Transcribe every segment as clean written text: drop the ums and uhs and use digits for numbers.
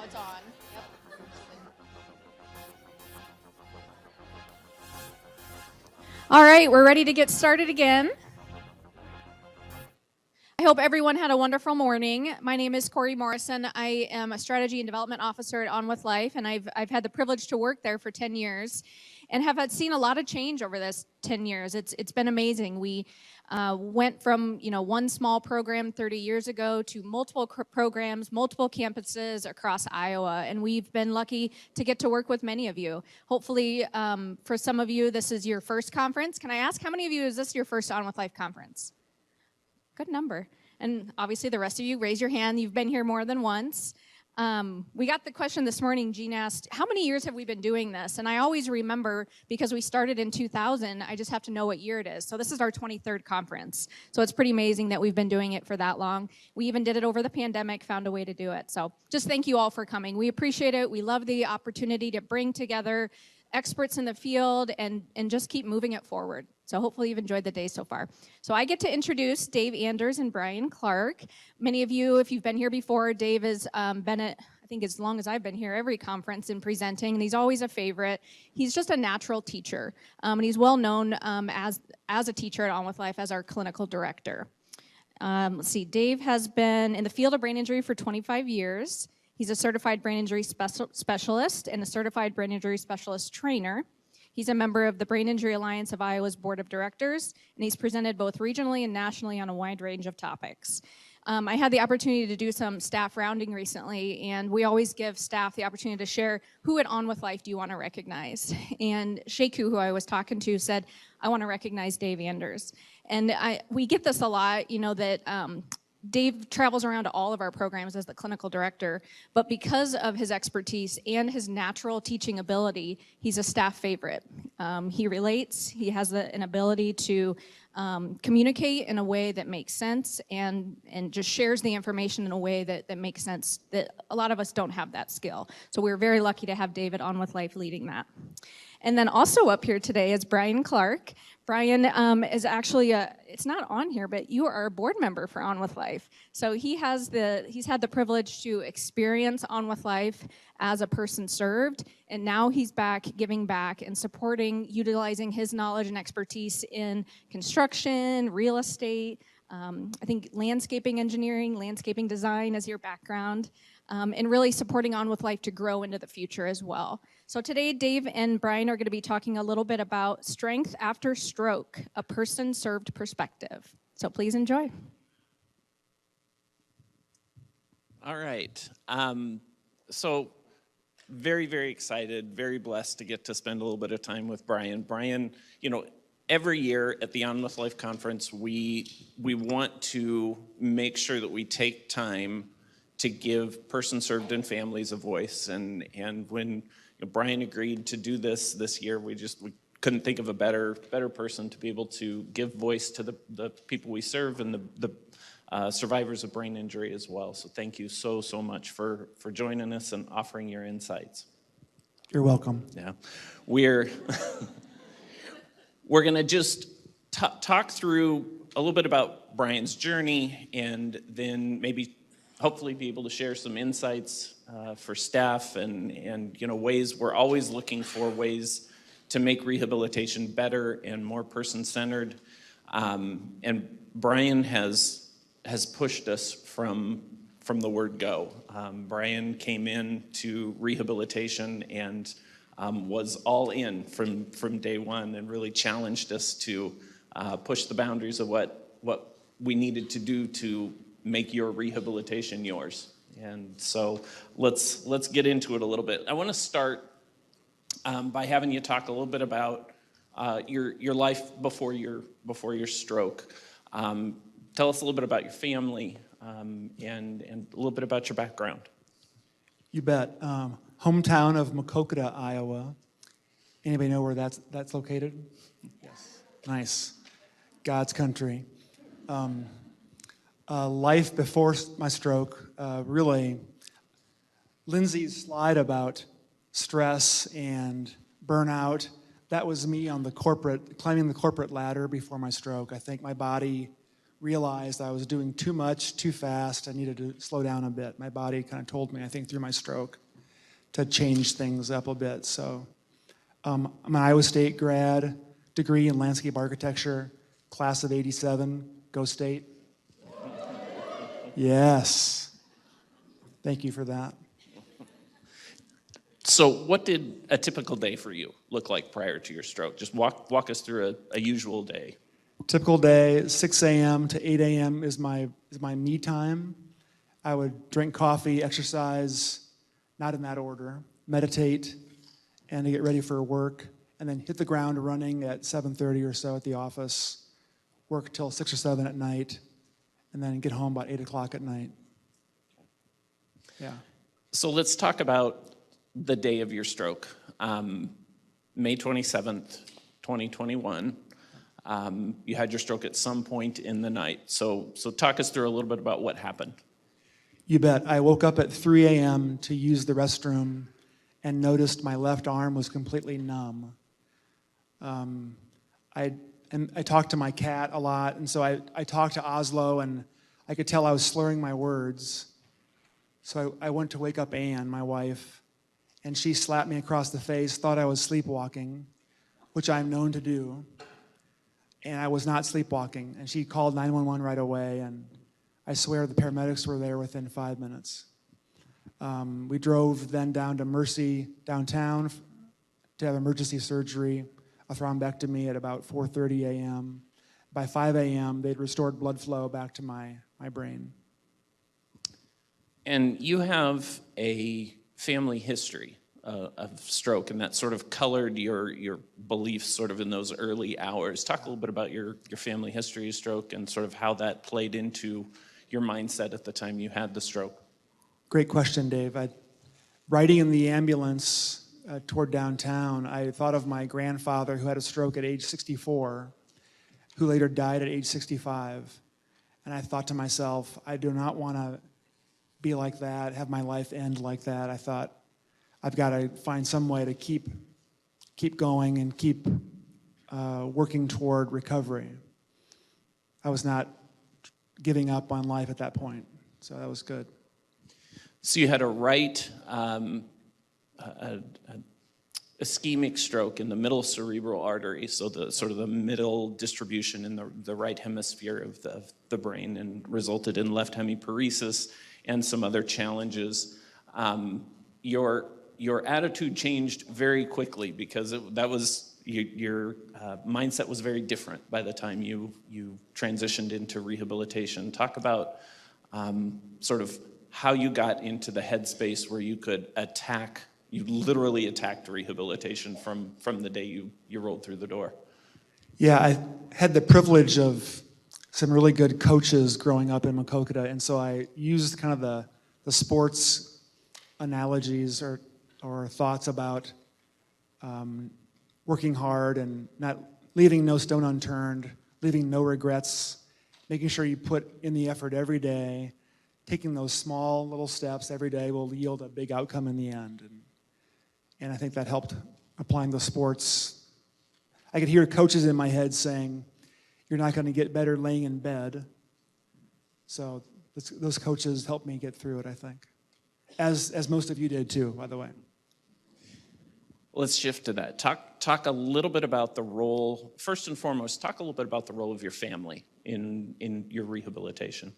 now it's on. Yep. All right, we're ready to get started again. I hope everyone had a wonderful morning. My name is Corey Morrison. I am a strategy and development officer at On With Life, and I've had the privilege to work there for 10 years and have had seen a lot of change over this 10 years. It's been amazing. We went from one small program 30 years ago to multiple programs, multiple campuses across Iowa, and we've been lucky to get to work with many of you. Hopefully, for some of you, this is your first conference. Can I ask, how many of you is this your first On With Life conference? Good number. And obviously the rest of you, raise your hand. You've been here more than once. We got the question this morning. Jean asked, how many years have we been doing this? And I always remember, because we started in 2000, I just have to know what year it is. So this is our 23rd conference. So it's pretty amazing that we've been doing it for that long. We even did it over the pandemic, found a way to do it. So just thank you all for coming. We appreciate it. We love the opportunity to bring together experts in the field and just keep moving it forward. So hopefully you've enjoyed the day so far. So I get to introduce Dave Anders and Brian Clark. Many of you, if you've been here before, Dave has been at, I think as long as I've been here, every conference and presenting, and he's always a favorite. He's just a natural teacher, and he's well known as a teacher at On With Life as our clinical director. Let's see, Dave has been in the field of brain injury for 25 years. He's a certified brain injury specialist and a certified brain injury specialist trainer. He's a member of the Brain Injury Alliance of Iowa's Board of Directors, and he's presented both regionally and nationally on a wide range of topics. I had the opportunity to do some staff rounding recently, and we always give staff the opportunity to share who at On With Life do you want to recognize. And Sheku, who I was talking to, said, I want to recognize Dave Anders. And we get this a lot, that Dave travels around to all of our programs as the clinical director, but because of his expertise and his natural teaching ability, he's a staff favorite. He relates, he has an ability to communicate in a way that makes sense and just shares the information in a way that makes sense, that a lot of us don't have that skill. So we're very lucky to have David On With Life leading that. And then also up here today is Brian Clark. Brian is actually it's not on here, but you are a board member for On With Life. So he's had the privilege to experience On With Life as a person served, and now he's back giving back and supporting, utilizing his knowledge and expertise in construction, real estate, I think landscaping engineering, landscaping design is your background, and really supporting On With Life to grow into the future as well. So today, Dave and Brian are going to be talking a little bit about strength after stroke, a person-served perspective. So please enjoy. All right. So very, very excited, very blessed to get to spend a little bit of time with Brian. Brian, every year at the On With Life conference, we want to make sure that we take time to give person served and families a voice. And when Brian agreed to do this year, we couldn't think of a better person to be able to give voice to the people we serve and the survivors of brain injury as well. So thank you so much for joining us and offering your insights. You're welcome. Yeah, we're going to just talk through a little bit about Brian's journey, and then maybe hopefully be able to share some insights for staff and ways. We're always looking for ways to make rehabilitation better and more person-centered. And Brian has pushed us from the word go. Brian came in to rehabilitation and was all in from day one and really challenged us to push the boundaries of what we needed to do to make your rehabilitation yours. And so let's get into it a little bit. I want to start by having you talk a little bit about your life before your stroke. Tell us a little bit about your family and a little bit about your background. You bet. Hometown of Maquoketa, Iowa. Anybody know where that's located? Yes. Nice. God's country. Life before my stroke, really, Lindsay's slide about stress and burnout, that was me on climbing the corporate ladder before my stroke. I think my body realized I was doing too much, too fast. I needed to slow down a bit. My body kind of told me, I think through my stroke, to change things up a bit. So I'm an Iowa State grad, degree in landscape architecture, class of 87, go State. Yes. Thank you for that. So what did a typical day for you look like prior to your stroke? Just walk us through a usual day. Typical day, 6 a.m. to 8 a.m. is my me time. I would drink coffee, exercise, not in that order, meditate, and to get ready for work, and then hit the ground running at 7:30 or so at the office, work till 6 or 7 at night, and then get home about 8 o'clock at night. Yeah. So let's talk about the day of your stroke, May 27th, 2021. You had your stroke at some point in the night. So talk us through a little bit about what happened. You bet. I woke up at 3 a.m. to use the restroom and noticed my left arm was completely numb. I talked to my cat a lot, and so I talked to Oslo, and I could tell I was slurring my words. So I went to wake up Anne, my wife, and she slapped me across the face, thought I was sleepwalking, which I'm known to do. And I was not sleepwalking. And she called 911 right away, and I swear the paramedics were there within 5 minutes. We drove then down to Mercy downtown to have emergency surgery, a thrombectomy at about 4:30 a.m. By 5 a.m., they'd restored blood flow back to my brain. And you have a family history of stroke, and that sort of colored your beliefs sort of in those early hours. Talk a little bit about your family history of stroke and sort of how that played into your mindset at the time you had the stroke. Great question, Dave. Riding in the ambulance toward downtown, I thought of my grandfather who had a stroke at age 64, who later died at age 65. And I thought to myself, I do not want to be like that, have my life end like that. I thought, I've got to find some way to keep going and keep working toward recovery. I was not giving up on life at that point, so that was good. So you had a right ischemic stroke in the middle cerebral artery, so the sort of the middle distribution in the right hemisphere of the brain, and resulted in left hemiparesis and some other challenges. Your attitude changed very quickly because your mindset was very different by the time you transitioned into rehabilitation. Talk about sort of how you got into the headspace where you could you literally attacked rehabilitation from the day you rolled through the door. Yeah, I had the privilege of some really good coaches growing up in Maquoketa, and so I used kind of the sports analogies or thoughts about working hard and not leaving no stone unturned, leaving no regrets, making sure you put in the effort every day. Taking those small little steps every day will yield a big outcome in the end. And I think that helped applying the sports. I could hear coaches in my head saying, you're not going to get better laying in bed. So those coaches helped me get through it, I think. As most of you did too, by the way. Let's shift to that. Talk a little bit about the role, first and foremost, talk a little bit about the role of your family in your rehabilitation.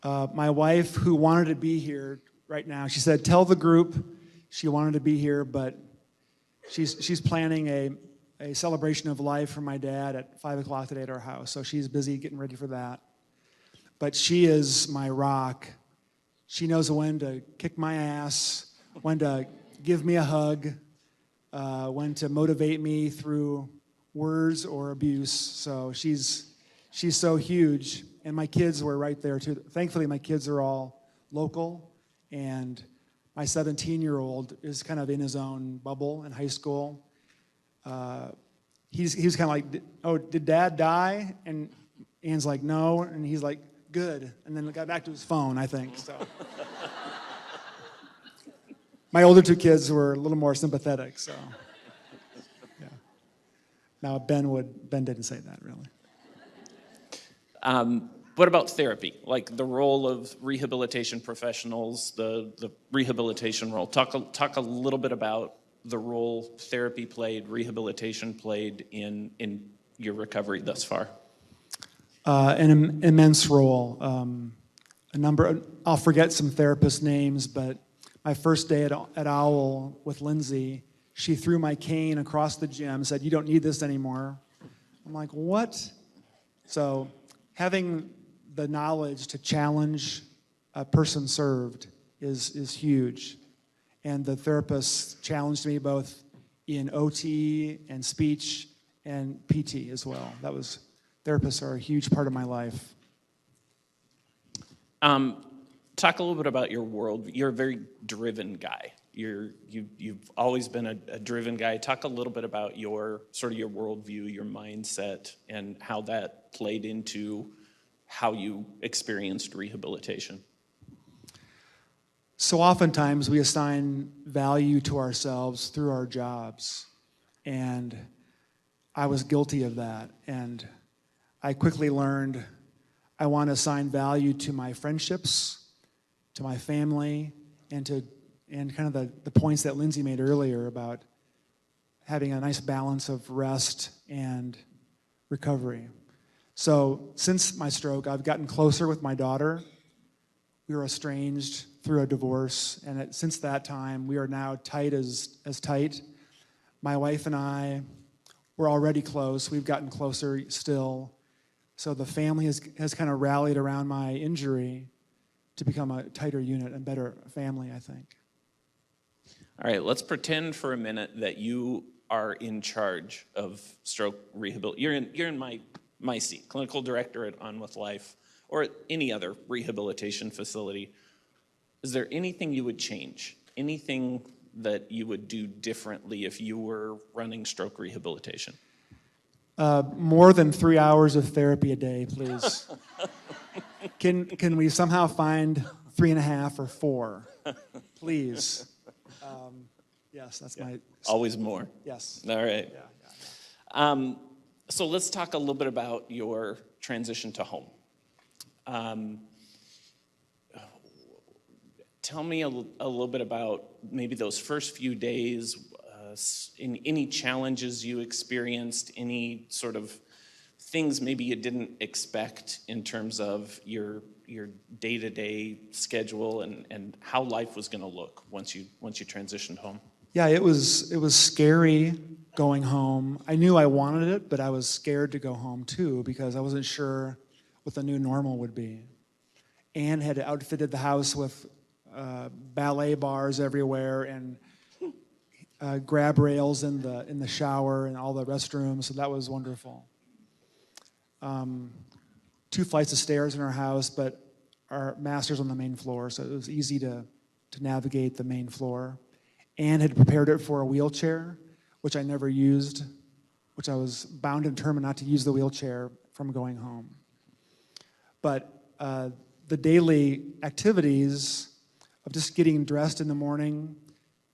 My wife, who wanted to be here right now, she said, tell the group she wanted to be here, but she's planning a celebration of life for my dad at 5 o'clock today at our house, so she's busy getting ready for that. But she is my rock. She knows when to kick my ass, when to give me a hug, when to motivate me through words or abuse. So she's so huge. And my kids were right there too. Thankfully, my kids are all local, and my 17-year-old is kind of in his own bubble in high school. He's kind of like, oh, did Dad die? And Anne's like, no. And he's like, good. And then got back to his phone, I think. So my older two kids were a little more sympathetic. So yeah. Now Ben didn't say that really. What about therapy? Like the role of rehabilitation professionals, the rehabilitation role. Talk a little bit about the role therapy played, rehabilitation played in your recovery thus far. An immense role. I'll forget some therapist names, but my first day at OWL with Lindsay, she threw my cane across the gym, said, "You don't need this anymore." I'm like, what? So having the knowledge to challenge a person served is huge. And the therapist challenged me both in OT and speech and PT as well. Therapists are a huge part of my life. Talk a little bit about your world. You're a very driven guy. You've always been a driven guy. Talk a little bit about your worldview, your mindset, and how that played into how you experienced rehabilitation. So oftentimes we assign value to ourselves through our jobs, and I was guilty of that. And I quickly learned I want to assign value to my friendships, to my family, and kind of the points that Lindsay made earlier about having a nice balance of rest and recovery. So since my stroke, I've gotten closer with my daughter. We were estranged through a divorce, and since that time, we are now tight as tight. My wife and I were already close. We've gotten closer still. So the family has kind of rallied around my injury to become a tighter unit and better family, I think. All right, let's pretend for a minute that you are in charge of stroke rehabilitation. You're in my seat, clinical director at On With Life, or at any other rehabilitation facility. Is there anything you would change? Anything that you would do differently if you were running stroke rehabilitation? More than 3 hours of therapy a day, please. Can we somehow find 3.5 or 4? Please. Yes, that's my... Always more. Yes. All right. Yeah. So let's talk a little bit about your transition to home. Tell me a little bit about maybe those first few days, in any challenges you experienced, any sort of things maybe you didn't expect in terms of your day-to-day schedule and how life was going to look once you transitioned home. Yeah, it was scary going home. I knew I wanted it, but I was scared to go home too because I wasn't sure what the new normal would be. Anne had outfitted the house with ballet bars everywhere and grab rails in the shower and all the restrooms, so that was wonderful. 2 flights of stairs in our house, but our master's on the main floor, so it was easy to navigate the main floor. Anne had prepared it for a wheelchair, which I never used, which I was bound and determined not to use the wheelchair from going home. But the daily activities of just getting dressed in the morning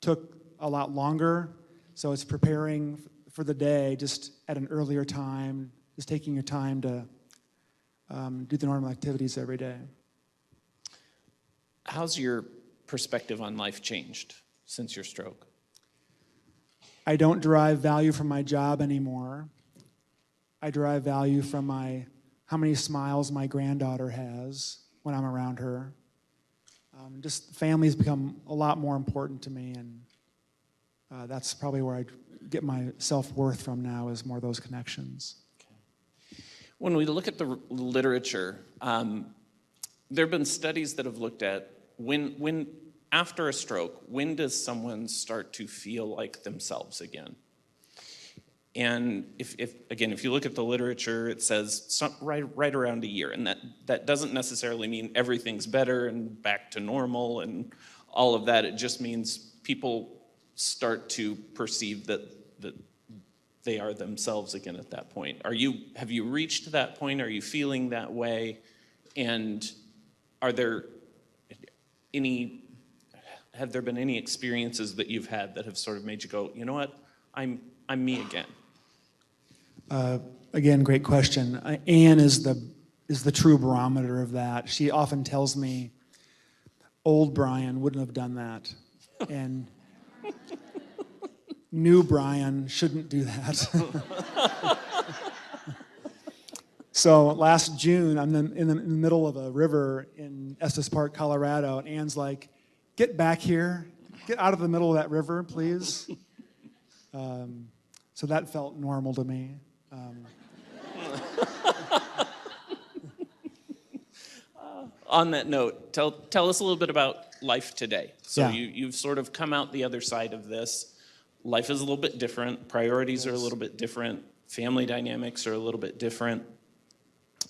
took a lot longer, so it's preparing for the day just at an earlier time, just taking your time to do the normal activities every day. How's your perspective on life changed since your stroke? I don't derive value from my job anymore. I derive value from how many smiles my granddaughter has when I'm around her. Just family's become a lot more important to me, and that's probably where I get my self-worth from now, is more those connections. Okay. When we look at the literature, there have been studies that have looked at when after a stroke, when does someone start to feel like themselves again? And if you look at the literature, it says right around a year, and that doesn't necessarily mean everything's better and back to normal and all of that. It just means people start to perceive that they are themselves again at that point. Have you reached that point? Are you feeling that way? And have there been any experiences that you've had that have sort of made you go, you know what, I'm me again? Again, great question. Anne is is the true barometer of that. She often tells me, old Brian wouldn't have done that. And new Brian shouldn't do that. So last June, I'm in the middle of a river in Estes Park, Colorado, and Anne's like, get back here. Get out of the middle of that river, please. So that felt normal to me. On that note, tell us a little bit about life today. So Yeah. you've sort of come out the other side of this. Life is a little bit different. Priorities are a little bit different. Family dynamics are a little bit different.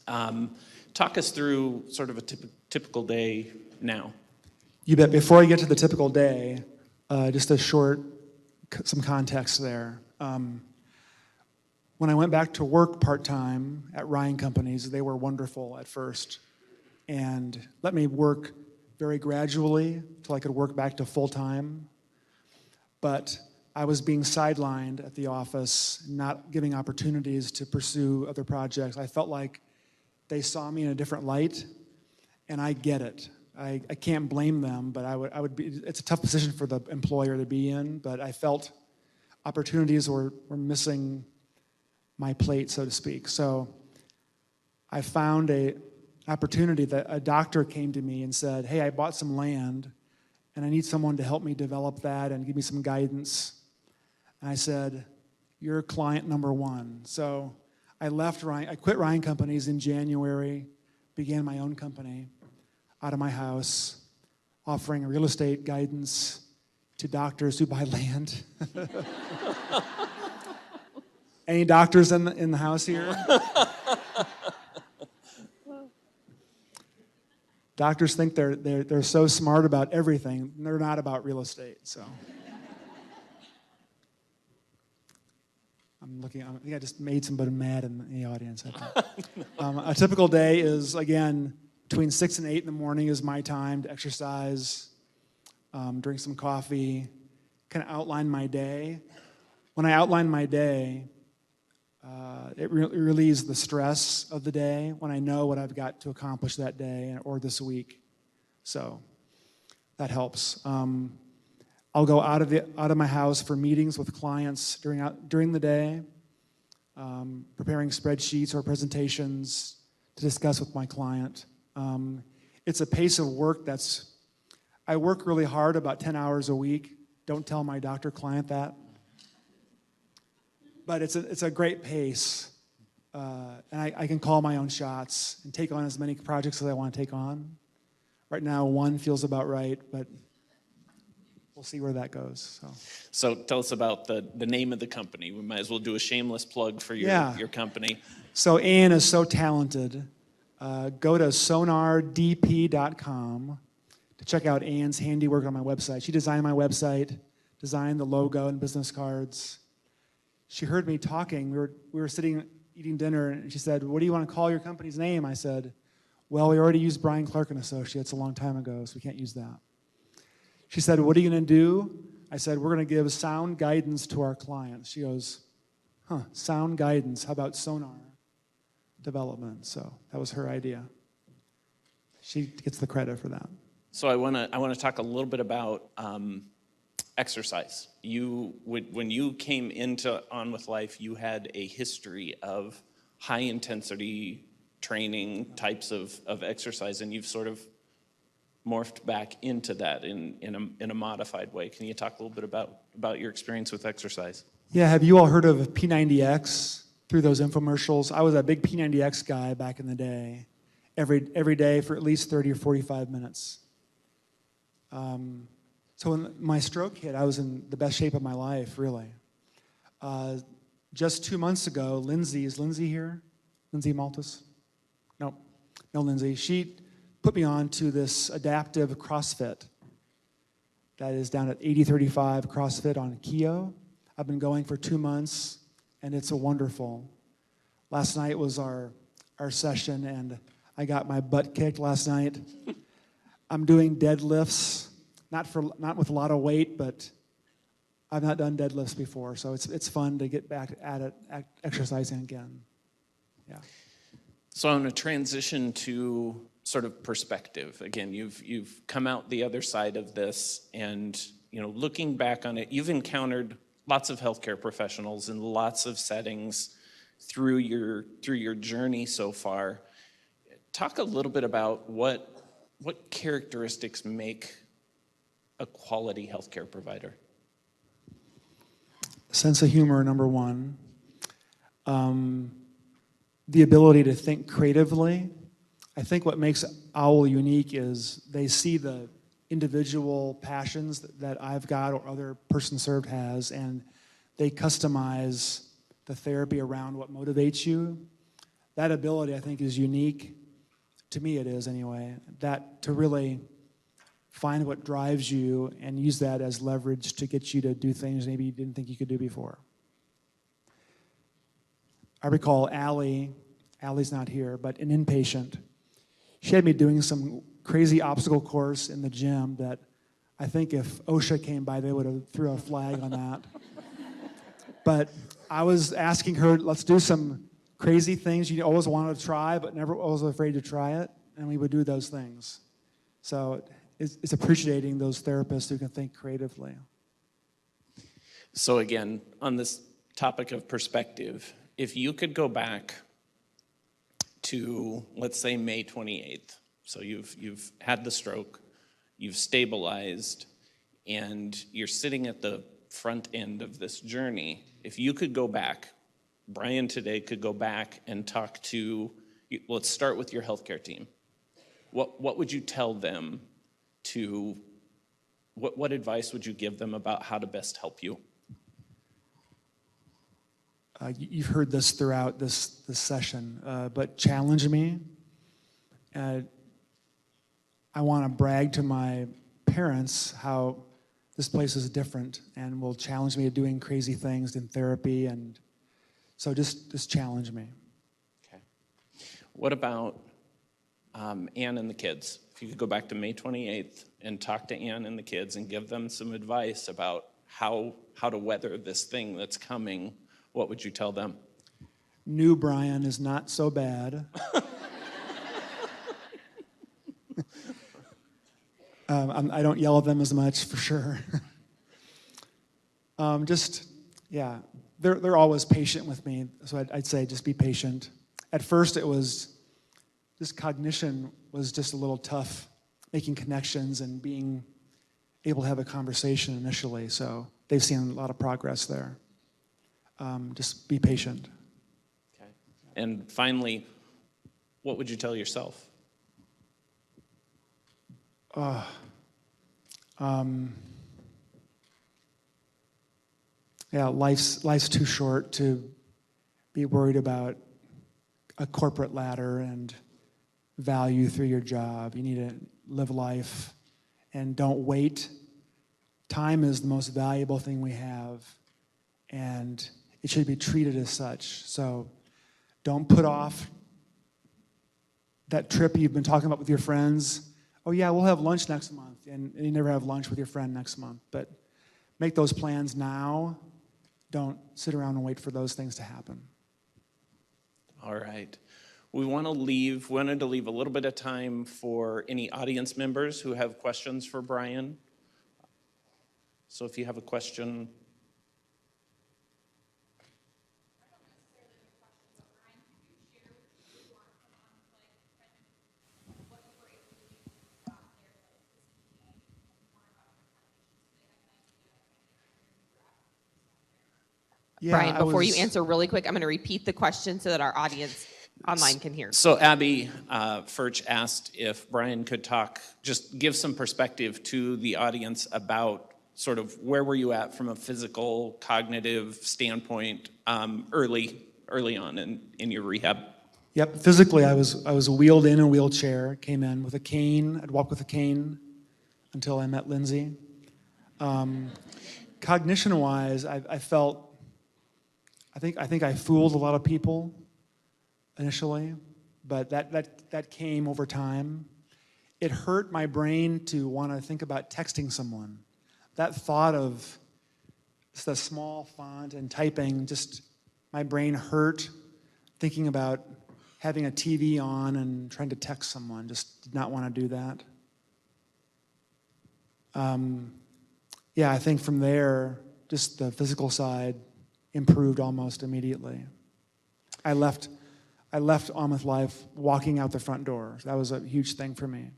Talk us through sort of a typical day now. You bet. Before I get to the typical day, just some context there. When I went back to work part-time at Ryan Companies, they were wonderful at first and let me work very gradually till I could work back to full-time. But I was being sidelined at the office, not giving opportunities to pursue other projects. I felt like they saw me in a different light, and I get it. I can't blame them, but I would be. It's a tough position for the employer to be in, but I felt opportunities were missing my plate, so to speak. So I found an opportunity that a doctor came to me and said, hey, I bought some land, and I need someone to help me develop that and give me some guidance. And I said, you're client number one. So I quit Ryan Companies in January, began my own company out of my house, offering real estate guidance to doctors who buy land. Any doctors in the house here? Doctors think they're so smart about everything. They're not about real estate. So I think I just made somebody mad in the audience. I think. A typical day is, again, between 6 and 8 in the morning is my time to exercise, drink some coffee, kind of outline my day. When I outline my day, it relieves the stress of the day when I know what I've got to accomplish that day or this week. So that helps. I'll go out of my house for meetings with clients during the day, preparing spreadsheets or presentations to discuss with my client. It's a pace of work I work really hard, about 10 hours a week. Don't tell my doctor client that. But it's a great pace, and I can call my own shots and take on as many projects as I want to take on. Right now, one feels about right, but we'll see where that goes. So tell us about the name of the company. We might as well do a shameless plug for your company. So Anne is so talented. Go to sonardp.com to check out Anne's handiwork on my website. She designed my website, designed the logo and business cards. She heard me talking. We were sitting eating dinner, and she said, what do you want to call your company's name? I said, well, we already used Brian Clark & Associates a long time ago, so we can't use that. She said, what are you going to do? I said, we're going to give sound guidance to our clients. She goes, sound guidance. How about sonar development? So that was her idea. She gets the credit for that. So I want to talk a little bit about exercise. When you came into On With Life, you had a history of high intensity training types of exercise, and you've sort of morphed back into that in a modified way. Can you talk a little bit about your experience with exercise? Yeah, have you all heard of P90X through those infomercials? I was a big P90X guy back in the day, every day for at least 30 or 45 minutes. So when my stroke hit, I was in the best shape of my life, really. Just 2 months ago, Lindsay, is Lindsay here? Lindsay Maltus? No Lindsay. She put me on to this adaptive CrossFit that is down at 8035 CrossFit on Keogh. I've been going for 2 months, and it's wonderful. Last night was our session, and I got my butt kicked last night. I'm doing deadlifts, not with a lot of weight, but I've not done deadlifts before, so it's fun to get back at it, exercising again. Yeah. So I want to transition to sort of perspective. Again, you've come out the other side of this, and looking back on it, you've encountered lots of healthcare professionals in lots of settings through your journey so far. Talk a little bit about what characteristics make a quality healthcare provider. Sense of humor, number one. The ability to think creatively. I think what makes OWL unique is they see the individual passions that I've got or other person served has, and they customize the therapy around what motivates you. That ability, I think, is unique. To me, it is anyway. That to really find what drives you and use that as leverage to get you to do things maybe you didn't think you could do before. I recall Allie's not here, but an inpatient. She had me doing some crazy obstacle course in the gym that I think if OSHA came by, they would have threw a flag on that. But I was asking her, let's do some crazy things you always wanted to try, but never was afraid to try it, and we would do those things. So it's appreciating those therapists who can think creatively. So again, on this topic of perspective, if you could go back to, let's say, May 28th, so you've had the stroke, you've stabilized, and you're sitting at the front end of this journey. If you could go back, Brian today could go back and talk to, let's start with your healthcare team. What would you tell them to, what advice would you give them about how to best help you? You've heard this throughout this session, but challenge me. I want to brag to my parents how this place is different and will challenge me to doing crazy things in therapy, and so just challenge me. Okay. What about Ann and the kids? If you could go back to May 28th and talk to Ann and the kids and give them some advice about how to weather this thing that's coming, what would you tell them? New Brian is not so bad. I don't yell at them as much, for sure. They're always patient with me, so I'd say just be patient. At first, it was just cognition was just a little tough, making connections and being able to have a conversation initially. So they've seen a lot of progress there. Just be patient. Okay. And finally, what would you tell yourself? Life's too short to be worried about a corporate ladder and value through your job. You need to live life and don't wait. Time is the most valuable thing we have, and it should be treated as such. So don't put off that trip you've been talking about with your friends. Oh yeah, we'll have lunch next month, and you never have lunch with your friend next month. But make those plans now. Don't sit around and wait for those things to happen. All right. We wanted to leave a little bit of time for any audience members who have questions for Brian. So if you have a question. Brian, before you answer really quick, I'm going to repeat the question so that our audience online can hear. So Abby Furch asked if Brian could just give some perspective to the audience about sort of where were you at from a physical, cognitive standpoint early on in your rehab? Yep, physically I was wheeled in a wheelchair, came in with a cane. I'd walk with a cane until I met Lindsay. Cognition-wise, I felt, I think I fooled a lot of people initially, but that came over time. It hurt my brain to want to think about texting someone. That thought of the small font and typing, just my brain hurt thinking about having a TV on and trying to text someone. Just did not want to do that. Yeah, I think from there, just the physical side improved almost immediately. I left Almouth Life walking out the front door. That was a huge thing for me.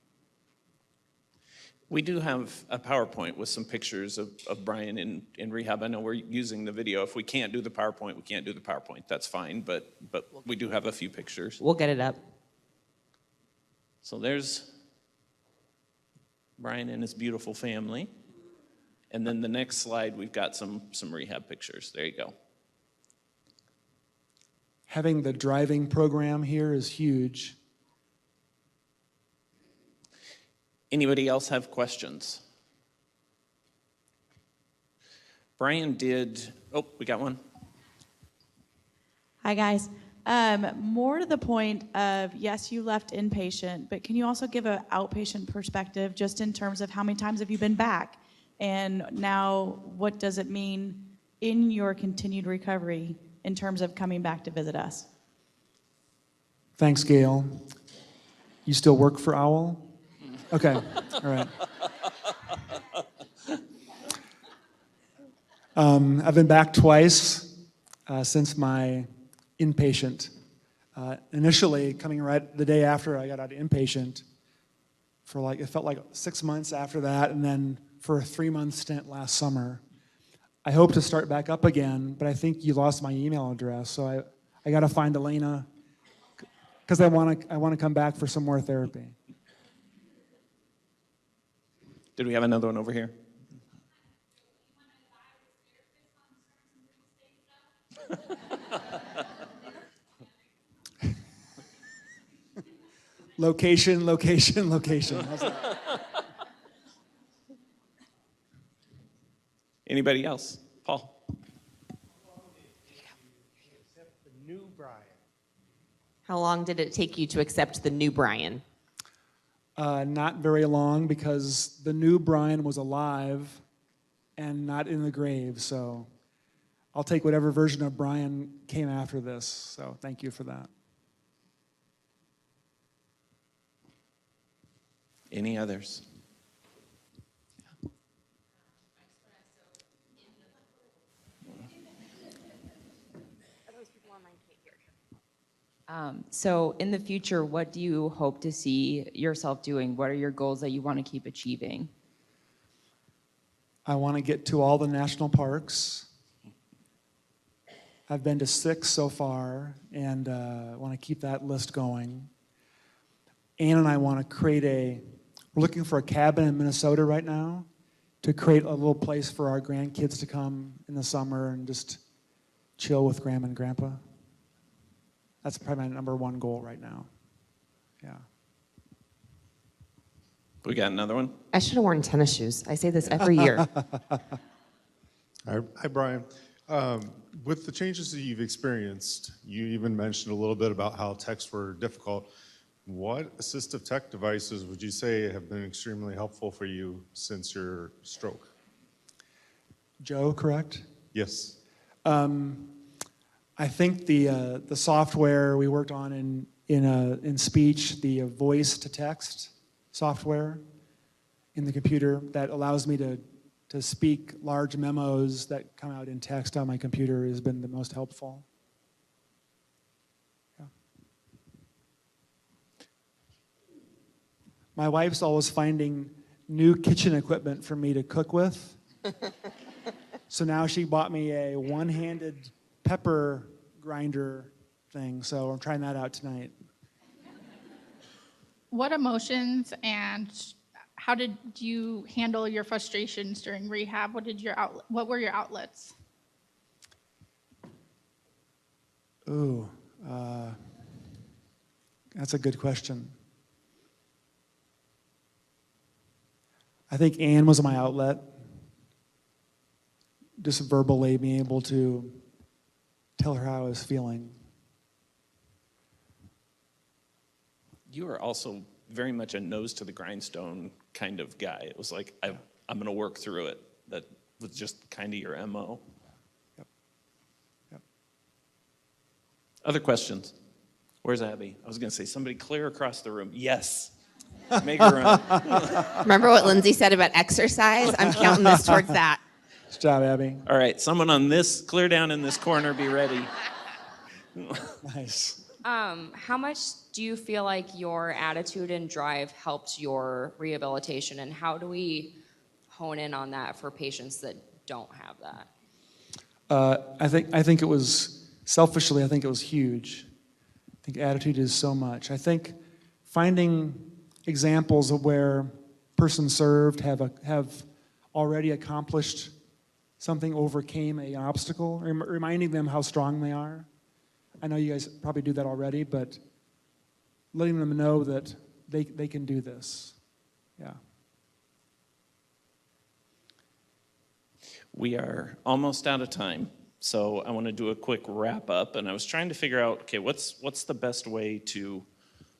We do have a PowerPoint with some pictures of Brian in rehab. I know we're using the video. If we can't do the PowerPoint, we can't do the PowerPoint. That's fine, but we do have a few pictures. We'll get it up. So there's Brian and his beautiful family. And then the next slide, we've got some rehab pictures. There you go. Having the driving program here is huge. Anybody else have questions? Brian did, oh, we got one. Hi, guys. More to the point of, yes, you left inpatient, but can you also give an outpatient perspective just in terms of how many times have you been back? And now, what does it mean in your continued recovery in terms of coming back to visit us? Thanks, Gail. You still work for OWL? Okay, all right. I've been back twice since my inpatient. Initially, coming right the day after I got out of inpatient, for it felt like 6 months after that, and then for a 3-month stint last summer. I hope to start back up again, but I think you lost my email address, so I got to find Elena because I want to come back for some more therapy. Did we have another one over here? Location. How's that? Anybody else? Paul? How long did it take you to accept the new Brian? Not very long, because the new Brian was alive and not in the grave. So I'll take whatever version of Brian came after this. So thank you for that. Any others? So in the future, what do you hope to see yourself doing? What are your goals that you want to keep achieving? I want to get to all the national parks. I've been to 6 so far, and I want to keep that list going. Ann and I want to we're looking for a cabin in Minnesota right now to create a little place for our grandkids to come in the summer and just chill with Grandma and Grandpa. That's probably my number 1 goal right now. Yeah. We got another one? I should have worn tennis shoes. I say this every year. Hi, Brian. With the changes that you've experienced, you even mentioned a little bit about how texts were difficult. What assistive tech devices would you say have been extremely helpful for you since your stroke? Joe, correct? Yes. I think the software we worked on in speech, the voice to text software in the computer that allows me to speak large memos that come out in text on my computer has been the most helpful. Yeah. My wife's always finding new kitchen equipment for me to cook with. So now she bought me a one-handed pepper grinder thing, so I'm trying that out tonight. What emotions and how did you handle your frustrations during rehab? What were your outlets? Ooh, that's a good question. I think Ann was my outlet. Just verbally being able to tell her how I was feeling. You are also very much a nose to the grindstone kind of guy. It was like, I'm going to work through it. That was just kind of your MO. Yep. Other questions? Where's Abby? I was going to say somebody clear across the room. Yes. Make her run. Remember what Lindsay said about exercise? I'm counting this towards that. Good job, Abby. All right, someone on this, clear down in this corner, be ready. Nice. How much do you feel like your attitude and drive helped your rehabilitation, and how do we hone in on that for patients that don't have that? I think it was, selfishly, I think it was huge. I think attitude is so much. I think finding examples of where person served have already accomplished something, overcame an obstacle, reminding them how strong they are. I know you guys probably do that already, but letting them know that they can do this. Yeah. We are almost out of time, so I want to do a quick wrap up, and I was trying to figure out, okay, what's the best way to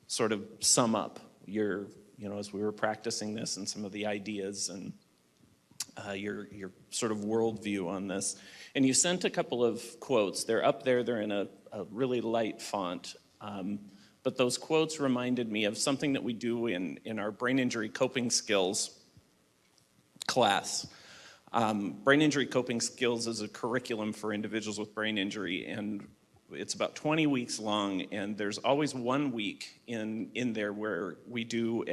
sort of sum up your, as we were practicing this and some of the ideas and your sort of worldview on this. And you sent a couple of quotes. They're up there. They're in a really light font. But those quotes reminded me of something that we do in our brain injury coping skills class. Brain injury coping skills is a curriculum for individuals with brain injury, and it's about 20 weeks long, and there's always 1 week in there where we do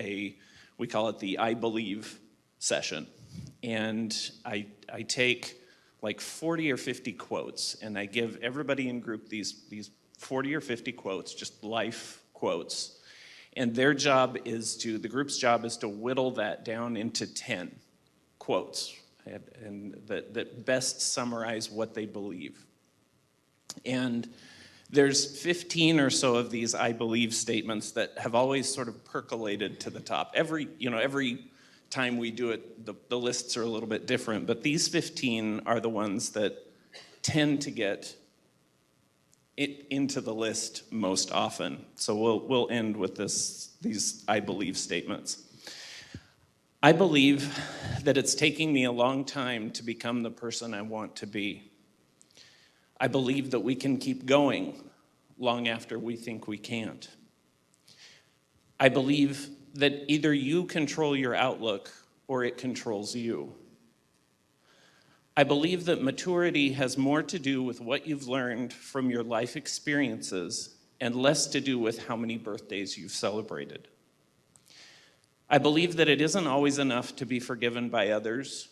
we call it the I Believe session. And I take like 40 or 50 quotes, and I give everybody in group these 40 or 50 quotes, just life quotes. And the group's job is to whittle that down into 10 quotes, and that best summarize what they believe. And there's 15 or so of these I believe statements that have always sort of percolated to the top. Every time we do it, the lists are a little bit different, but these 15 are the ones that tend to get it into the list most often. So we'll end with these I believe statements. I believe that it's taking me a long time to become the person I want to be. I believe that we can keep going long after we think we can't. I believe that either you control your outlook or it controls you. I believe that maturity has more to do with what you've learned from your life experiences and less to do with how many birthdays you've celebrated. I believe that it isn't always enough to be forgiven by others.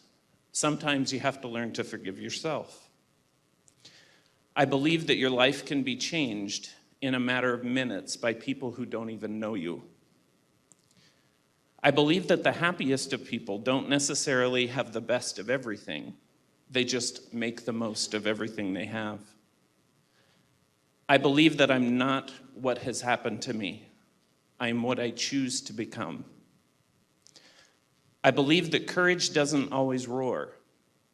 Sometimes you have to learn to forgive yourself. I believe that your life can be changed in a matter of minutes by people who don't even know you. I believe that the happiest of people don't necessarily have the best of everything. They just make the most of everything they have. I believe that I'm not what has happened to me. I am what I choose to become. I believe that courage doesn't always roar.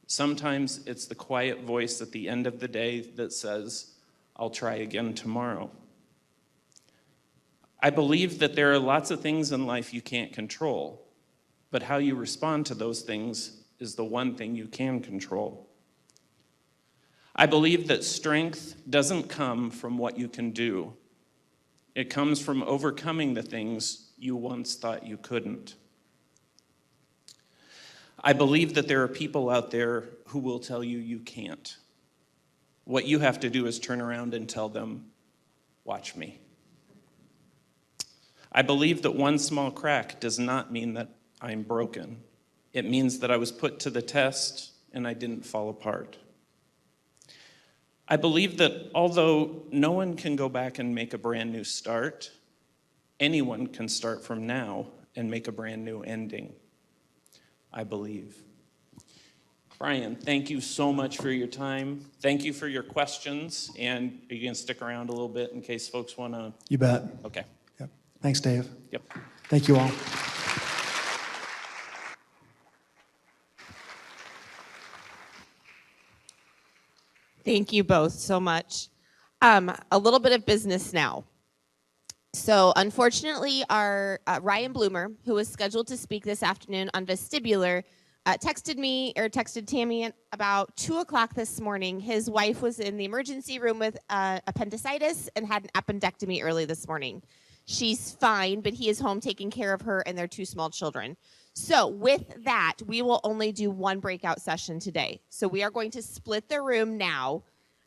Sometimes it's the quiet voice at the end of the day that says, I'll try again tomorrow. I believe that there are lots of things in life you can't control, but how you respond to those things is the one thing you can control. I believe that strength doesn't come from what you can do. It comes from overcoming the things you once thought you couldn't. I believe that there are people out there who will tell you you can't. What you have to do is turn around and tell them, watch me. I believe that one small crack does not mean that I'm broken. It means that I was put to the test and I didn't fall apart. I believe that although no one can go back and make a brand new start, anyone can start from now and make a brand new ending. I believe. Brian, thank you so much for your time. Thank you for your questions. And are you going to stick around a little bit in case folks want to? You bet. Okay. Yep. Thanks, Dave. Yep. Thank you all. Thank you both so much. A little bit of business now. So unfortunately, our Ryan Bloomer, who was scheduled to speak this afternoon on vestibular, texted Tammy at about 2 o'clock this morning. His wife was in the emergency room with appendicitis and had an appendectomy early this morning. She's fine, but he is home taking care of her and their 2 small children. So with that, we will only do 1 breakout session today. So we are going to split the room now,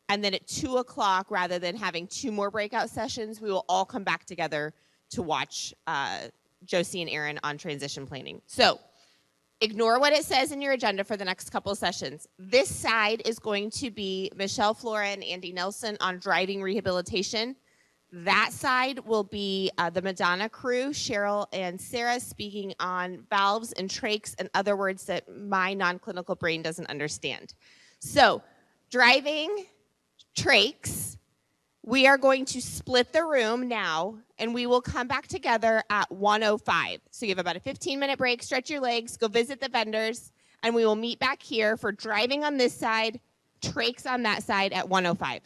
and then at 2 o'clock, rather than having 2 more breakout sessions, we will all come back together to watch Josie and Aaron on transition planning. So ignore what it says in your agenda for the next couple of sessions. This side is going to be Michelle Flora and Andy Nelson on driving rehabilitation. That side will be the Madonna crew, Cheryl and Sarah, speaking on valves and trachs and other words that my non-clinical brain doesn't understand. So driving, trachs, we are going to split the room now, and we will come back together at 1:05. So you have about a 15-minute break, stretch your legs, go visit the vendors, and we will meet back here for driving on this side, trachs on that side at 1:05.